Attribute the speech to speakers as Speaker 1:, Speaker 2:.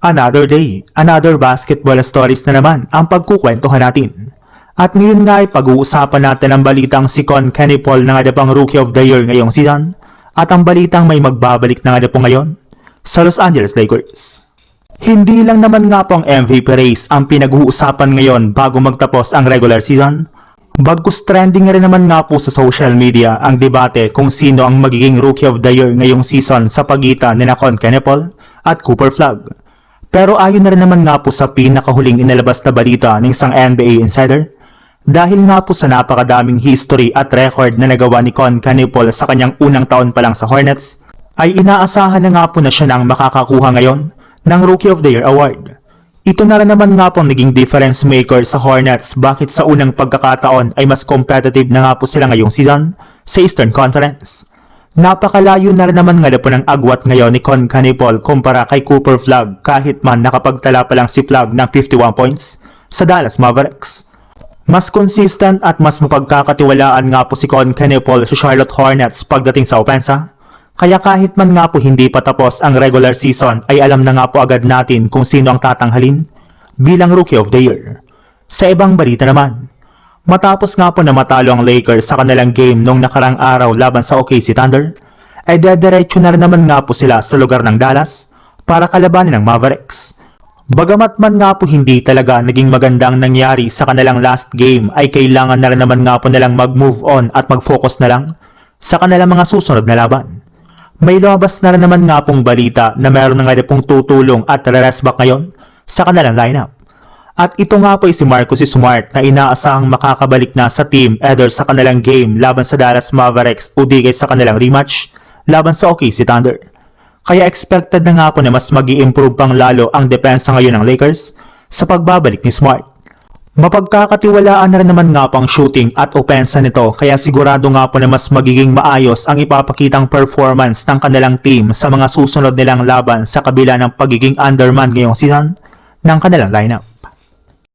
Speaker 1: Another day, another basketball stories na naman ang pagkukwentuhan natin. At ngayon nga ay pag-uusapan natin ang balitang si Kenny Paul na nga pang Rookie of the Year ngayong season at ang balitang may magbabalik na nga po ngayon sa Los Angeles Lakers. Hindi lang naman nga po ang MVP race ang pinag-uusapan ngayon bago magtapos ang regular season. Bagkus trending rin naman nga po sa social media ang debate kung sino ang magiging Rookie of the Year ngayong season sa pagitan ni Kenny Paul at Cooper Flagg. Pero ayon na rin naman nga po sa pinakahuling inilabas na balita ng isang NBA insider, dahil nga po sa napakadaming history at record na nagawa ni Kenny Paul sa kanyang unang taon pa lang sa Hornets, ay inaasahan na nga po na siya nang makakakuha ngayon ng Rookie of the Year award. Ito na rin naman nga po naging difference maker sa Hornets bakit sa unang pagkakataon ay mas competitive na nga po sila ngayong season sa Eastern Conference. Napakalayo na rin naman nga po ng agwat ngayon ni Kenny Paul kumpara kay Cooper Flagg kahit man nakapagtala pa lang si Flagg ng 51 points sa Dallas Mavericks. Mas consistent at mas mapagkakatiwalaan nga po si Kenny Paul sa Charlotte Hornets pagdating sa opensa. Kaya kahit man nga po hindi pa tapos ang regular season ay alam na nga po agad natin kung sino ang tatanghalin bilang Rookie of the Year. Sa ibang balita naman, matapos nga po na matalo ang Lakers sa kanilang game noong nakarang araw laban sa OKC Thunder, ay dediretso na rin naman nga po sila sa lugar ng Dallas para kalabanin ng Mavericks. Bagamat man nga po hindi talaga naging magandang nangyari sa kanilang last game, ay kailangan na rin naman nga po nilang mag-move on at mag-focus na lang sa kanilang mga susunod na laban. May lumabas na rin naman nga pong balita na meron na nga pong tutulong at rest back ngayon sa kanilang lineup. At ito nga po ay si Marcus Smart na inaasahang makakabalik na sa team either sa kanilang game laban sa Dallas Mavericks o di sa kanilang rematch laban sa OKC Thunder. Kaya expected na nga po na mas mag-i-improve pang lalo ang depensa ngayon ng Lakers sa pagbabalik ni Smart. Mapagkakatiwalaan na rin naman nga po ang shooting at opensa nito kaya sigurado nga po na mas magiging maayos ang ipapakitang performance ng kanilang team sa mga susunod nilang laban sa kabila ng pagiging underman ngayong season ng kanilang lineup.